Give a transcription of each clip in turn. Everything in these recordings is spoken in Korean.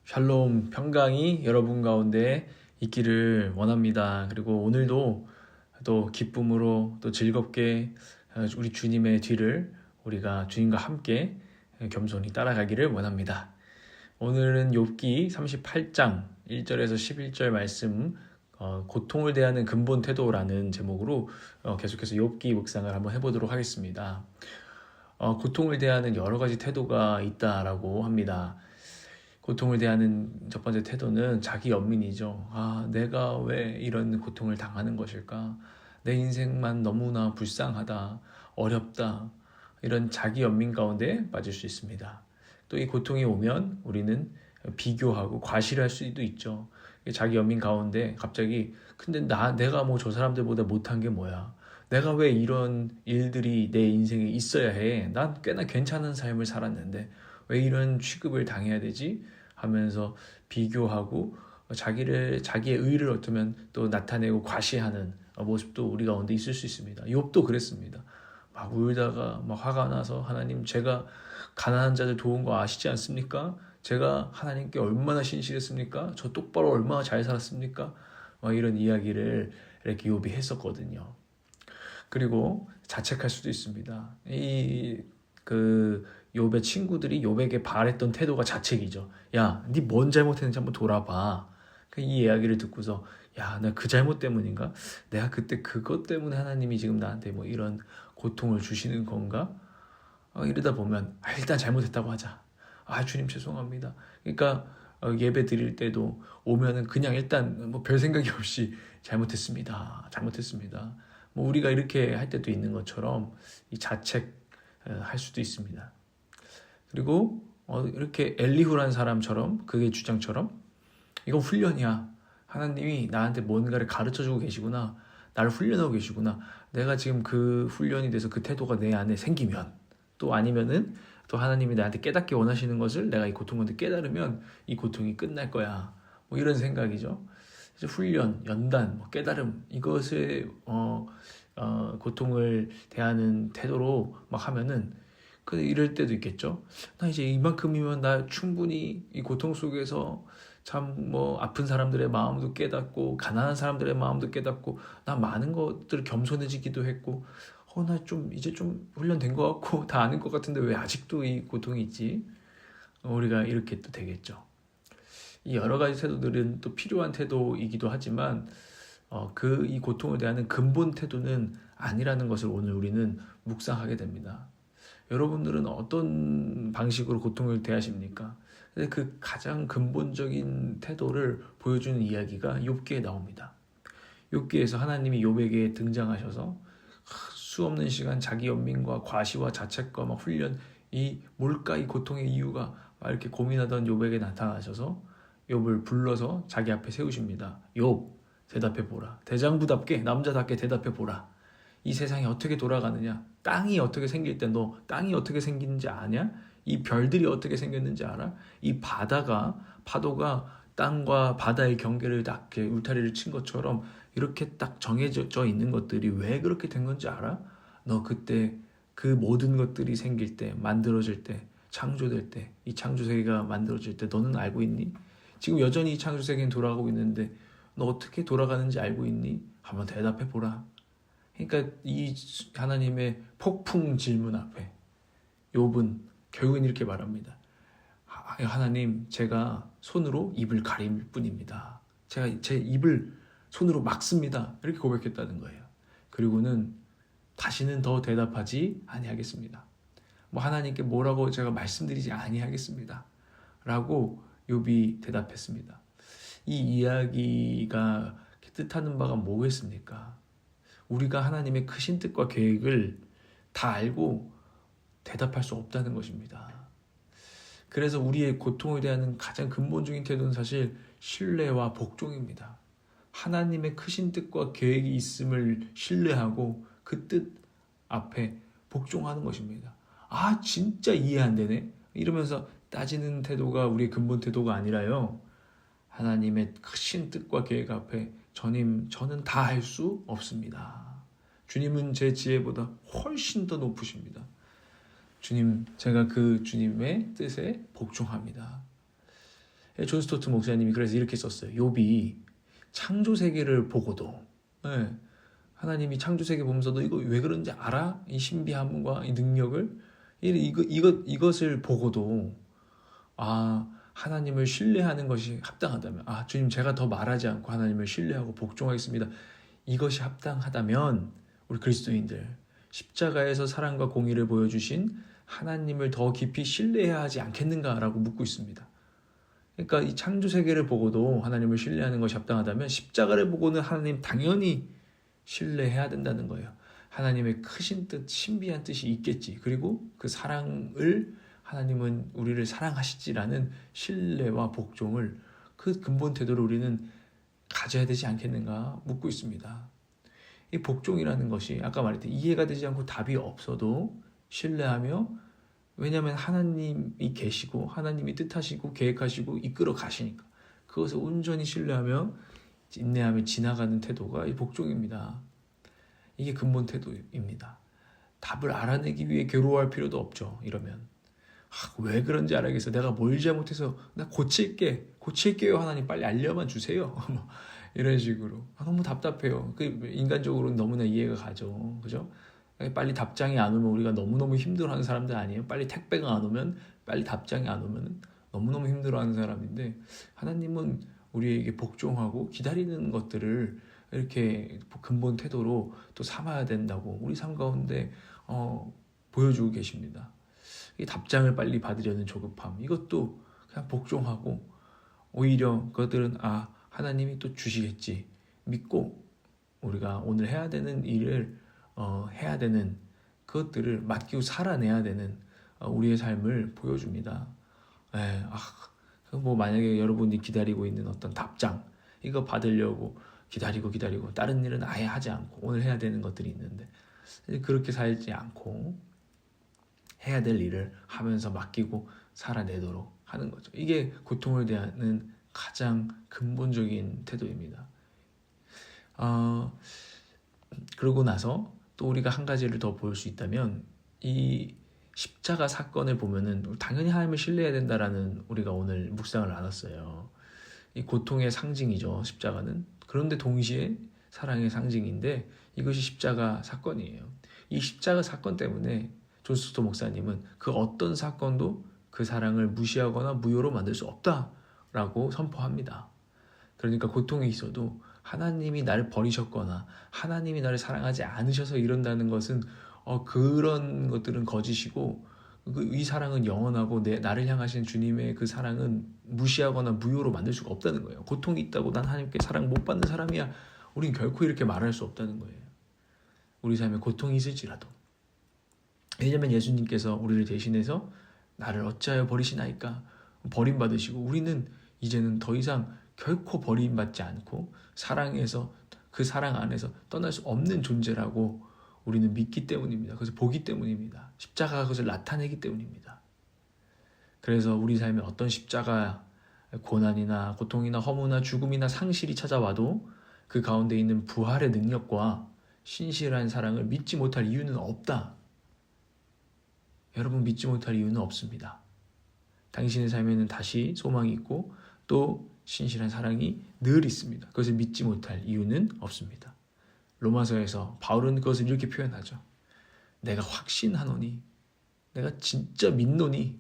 샬롬, 평강이 여러분 가운데 있기를 원합니다. 그리고 오늘도 또 기쁨으로 또 즐겁게 우리 주님의 뒤를 우리가 주님과 함께 겸손히 따라가기를 원합니다. 오늘은 욥기 38장 1절에서 11절 말씀, 고통을 대하는 근본 태도라는 제목으로 계속해서 욥기 묵상을 한번 해보도록 하겠습니다. 고통을 대하는 여러 가지 태도가 있다라고 합니다. 고통을 대하는 첫 번째 태도는 자기 연민이죠. 내가 왜 이런 고통을 당하는 것일까? 내 인생만 너무나 불쌍하다, 어렵다, 이런 자기 연민 가운데 빠질 수 있습니다. 또 이 고통이 오면 우리는 비교하고 과시를 할 수도 있죠. 자기 연민 가운데 갑자기 근데 내가 뭐 저 사람들보다 못한 게 뭐야? 내가 왜 이런 일들이 내 인생에 있어야 해? 난 꽤나 괜찮은 삶을 살았는데 왜 이런 취급을 당해야 되지? 하면서 비교하고 자기의 의를 어쩌면 또 나타내고 과시하는 모습도 우리 가운데 있을 수 있습니다. 욥도 그랬습니다. 막 울다가 막 화가 나서 하나님, 제가 가난한 자들 도운 거 아시지 않습니까? 제가 하나님께 얼마나 신실했습니까? 저 똑바로 얼마나 잘 살았습니까? 막 이런 이야기를 이렇게 욥이 했었거든요. 그리고 자책할 수도 있습니다. 욥의 친구들이 욥에게 바랬던 태도가 자책이죠. 야, 네 뭔 잘못했는지 한번 돌아봐. 이 이야기를 듣고서 야, 나 그 잘못 때문인가? 내가 그때 그것 때문에 하나님이 지금 나한테 뭐 이런 고통을 주시는 건가? 이러다 보면 일단 잘못했다고 하자. 주님 죄송합니다. 그러니까 예배 드릴 때도 오면은 그냥 일단 뭐 별 생각이 없이 잘못했습니다. 뭐 우리가 이렇게 할 때도 있는 것처럼 이 자책할 수도 있습니다. 그리고 이렇게 엘리후라는 사람처럼, 그의 주장처럼 이건 훈련이야. 하나님이 나한테 뭔가를 가르쳐주고 계시구나. 나를 훈련하고 계시구나. 내가 지금 그 훈련이 돼서 그 태도가 내 안에 생기면, 또 아니면은 또 하나님이 나한테 깨닫게 원하시는 것을 내가 이 고통 가운데 깨달으면 이 고통이 끝날 거야. 뭐 이런 생각이죠. 훈련, 연단, 깨달음, 이것을 고통을 대하는 태도로 막 하면은 이럴 때도 있겠죠. 나 이제 이만큼이면 나 충분히 이 고통 속에서 참 아픈 사람들의 마음도 깨닫고 가난한 사람들의 마음도 깨닫고 나 많은 것들 겸손해지기도 했고 나 좀 이제 좀 훈련된 것 같고 다 아는 것 같은데 왜 아직도 이 고통이 있지? 우리가 이렇게 또 되겠죠. 이 여러 가지 태도들은 또 필요한 태도이기도 하지만 이 고통을 대하는 근본 태도는 아니라는 것을 오늘 우리는 묵상하게 됩니다. 여러분들은 어떤 방식으로 고통을 대하십니까? 근데 그 가장 근본적인 태도를 보여주는 이야기가 욥기에 나옵니다. 욥기에서 하나님이 욥에게 등장하셔서 수없는 시간 자기 연민과 과시와 자책과 훈련, 뭘까 이 고통의 이유가 막 이렇게 고민하던 욥에게 나타나셔서 욥을 불러서 자기 앞에 세우십니다. 욥, 대답해 보라. 대장부답게 남자답게 대답해 보라. 이 세상이 어떻게 돌아가느냐? 땅이 어떻게 생길 때 너 땅이 어떻게 생기는지 아냐? 이 별들이 어떻게 생겼는지 알아? 이 파도가 땅과 바다의 경계를 딱 울타리를 친 것처럼 이렇게 딱 정해져 있는 것들이 왜 그렇게 된 건지 알아? 너 그때 그 모든 것들이 생길 때, 만들어질 때, 창조될 때, 이 창조세계가 만들어질 때 너는 알고 있니? 지금 여전히 이 창조세계는 돌아가고 있는데 너 어떻게 돌아가는지 알고 있니? 한번 대답해 보라. 그러니까 이 하나님의 폭풍 질문 앞에 욥은 결국은 이렇게 말합니다. 하나님, 제가 손으로 입을 가릴 뿐입니다. 제가 제 입을 손으로 막습니다. 이렇게 고백했다는 거예요. 그리고는 다시는 더 대답하지 아니하겠습니다. 하나님께 뭐라고 제가 말씀드리지 아니하겠습니다. 라고 욥이 대답했습니다. 이 이야기가 뜻하는 바가 뭐겠습니까? 우리가 하나님의 크신 뜻과 계획을 다 알고 대답할 수 없다는 것입니다. 그래서 우리의 고통에 대한 가장 근본적인 태도는 사실 신뢰와 복종입니다. 하나님의 크신 뜻과 계획이 있음을 신뢰하고 그 뜻 앞에 복종하는 것입니다. 진짜 이해 안 되네? 이러면서 따지는 태도가 우리의 근본 태도가 아니라요. 하나님의 크신 뜻과 계획 앞에 저는 다 할 수 없습니다. 주님은 제 지혜보다 훨씬 더 높으십니다. 주님, 제가 그 주님의 뜻에 복종합니다. 존 스토트 목사님이 그래서 이렇게 썼어요. 욥이 창조 세계를 보고도, 하나님이 창조 세계 보면서도 이거 왜 그런지 알아? 이 신비함과 이 능력을 이것을 보고도 하나님을 신뢰하는 것이 합당하다면, 주님 제가 더 말하지 않고 하나님을 신뢰하고 복종하겠습니다. 이것이 합당하다면 우리 그리스도인들 십자가에서 사랑과 공의를 보여주신 하나님을 더 깊이 신뢰해야 하지 않겠는가라고 묻고 있습니다. 그러니까 이 창조 세계를 보고도 하나님을 신뢰하는 것이 합당하다면 십자가를 보고는 하나님 당연히 신뢰해야 된다는 거예요. 하나님의 크신 뜻, 신비한 뜻이 있겠지. 그리고 그 사랑을 하나님은 우리를 사랑하시지라는 신뢰와 복종을 그 근본 태도를 우리는 가져야 되지 않겠는가 묻고 있습니다. 이 복종이라는 것이 아까 말했듯이 이해가 되지 않고 답이 없어도 신뢰하며, 왜냐하면 하나님이 계시고 하나님이 뜻하시고 계획하시고 이끌어 가시니까 그것을 온전히 신뢰하며 인내하며 지나가는 태도가 이 복종입니다. 이게 근본 태도입니다. 답을 알아내기 위해 괴로워할 필요도 없죠. 이러면 왜 그런지 알아야겠어. 내가 뭘 잘못해서 나 고칠게요. 하나님 빨리 알려만 주세요. 이런 식으로 너무 답답해요. 그 인간적으로는 너무나 이해가 가죠. 그죠? 빨리 답장이 안 오면 우리가 너무너무 힘들어하는 사람들 아니에요? 빨리 택배가 안 오면, 빨리 답장이 안 오면 너무너무 힘들어하는 사람인데, 하나님은 우리에게 복종하고 기다리는 것들을 이렇게 근본 태도로 또 삼아야 된다고 우리 삶 가운데 보여주고 계십니다. 이 답장을 빨리 받으려는 조급함, 이것도 그냥 복종하고 오히려 그것들은 하나님이 또 주시겠지 믿고 우리가 오늘 해야 되는 일을 해야 되는 그것들을 맡기고 살아내야 되는 우리의 삶을 보여줍니다. 만약에 여러분이 기다리고 있는 어떤 답장, 이거 받으려고 기다리고 다른 일은 아예 하지 않고 오늘 해야 되는 것들이 있는데 그렇게 살지 않고 해야 될 일을 하면서 맡기고 살아내도록 하는 거죠. 이게 고통을 대하는 가장 근본적인 태도입니다. 그러고 나서 또 우리가 한 가지를 더 볼 수 있다면, 이 십자가 사건을 보면은 당연히 하나님을 신뢰해야 된다라는 우리가 오늘 묵상을 나눴어요. 이 고통의 상징이죠, 십자가는. 그런데 동시에 사랑의 상징인데 이것이 십자가 사건이에요. 이 십자가 사건 때문에 존 스토트 목사님은 그 어떤 사건도 그 사랑을 무시하거나 무효로 만들 수 없다라고 선포합니다. 그러니까 고통이 있어도 하나님이 나를 버리셨거나 하나님이 나를 사랑하지 않으셔서 이런다는 것은 그런 것들은 거짓이고, 이 사랑은 영원하고 나를 향하신 주님의 그 사랑은 무시하거나 무효로 만들 수가 없다는 거예요. 고통이 있다고 난 하나님께 사랑 못 받는 사람이야, 우린 결코 이렇게 말할 수 없다는 거예요. 우리 삶에 고통이 있을지라도. 왜냐하면 예수님께서 우리를 대신해서 나를 어찌하여 버리시나이까 버림받으시고, 우리는 이제는 더 이상 결코 버림받지 않고 사랑에서, 그 사랑 안에서 떠날 수 없는 존재라고 우리는 믿기 때문입니다. 그래서 보기 때문입니다. 십자가가 그것을 나타내기 때문입니다. 그래서 우리 삶에 어떤 십자가 고난이나 고통이나 허무나 죽음이나 상실이 찾아와도 그 가운데 있는 부활의 능력과 신실한 사랑을 믿지 못할 이유는 없다. 여러분, 믿지 못할 이유는 없습니다. 당신의 삶에는 다시 소망이 있고 또 신실한 사랑이 늘 있습니다. 그것을 믿지 못할 이유는 없습니다. 로마서에서 바울은 그것을 이렇게 표현하죠. 내가 확신하노니, 내가 진짜 믿노니,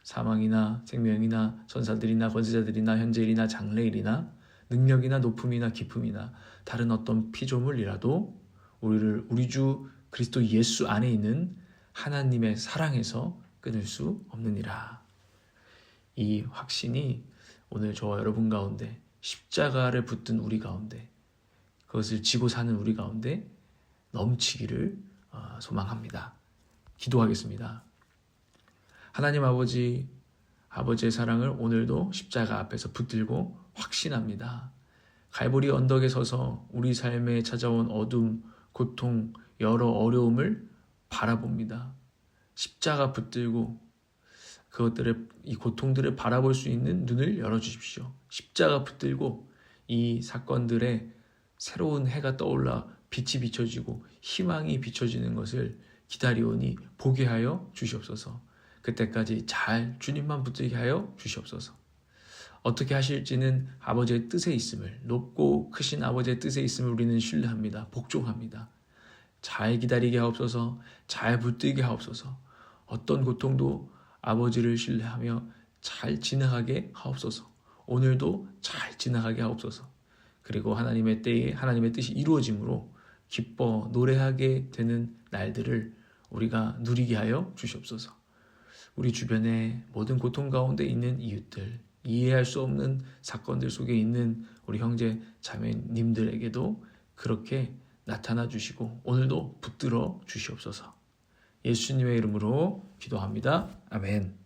사망이나 생명이나 전사들이나 권세자들이나 현재일이나 장래일이나 능력이나 높음이나 깊음이나 다른 어떤 피조물이라도 우리를 우리 주 그리스도 예수 안에 있는 하나님의 사랑에서 끊을 수 없느니라. 이 확신이 오늘 저와 여러분 가운데, 십자가를 붙든 우리 가운데, 그것을 지고 사는 우리 가운데 넘치기를 소망합니다. 기도하겠습니다. 하나님 아버지, 아버지의 사랑을 오늘도 십자가 앞에서 붙들고 확신합니다. 갈보리 언덕에 서서 우리 삶에 찾아온 어둠, 고통, 여러 어려움을 바라봅니다. 십자가 붙들고 이 고통들을 바라볼 수 있는 눈을 열어주십시오. 십자가 붙들고 이 사건들의 새로운 해가 떠올라 빛이 비춰지고 희망이 비춰지는 것을 기다리오니 보게 하여 주시옵소서. 그때까지 잘 주님만 붙들게 하여 주시옵소서. 어떻게 하실지는 아버지의 뜻에 있음을, 높고 크신 아버지의 뜻에 있음을 우리는 신뢰합니다. 복종합니다. 잘 기다리게 하옵소서. 잘 붙들게 하옵소서. 어떤 고통도 아버지를 신뢰하며 잘 지나가게 하옵소서. 오늘도 잘 지나가게 하옵소서. 그리고 하나님의 때에 하나님의 뜻이 이루어짐으로 기뻐 노래하게 되는 날들을 우리가 누리게 하여 주시옵소서. 우리 주변에 모든 고통 가운데 있는 이웃들, 이해할 수 없는 사건들 속에 있는 우리 형제 자매님들에게도 그렇게 나타나 주시고 오늘도 붙들어 주시옵소서. 예수님의 이름으로 기도합니다. 아멘.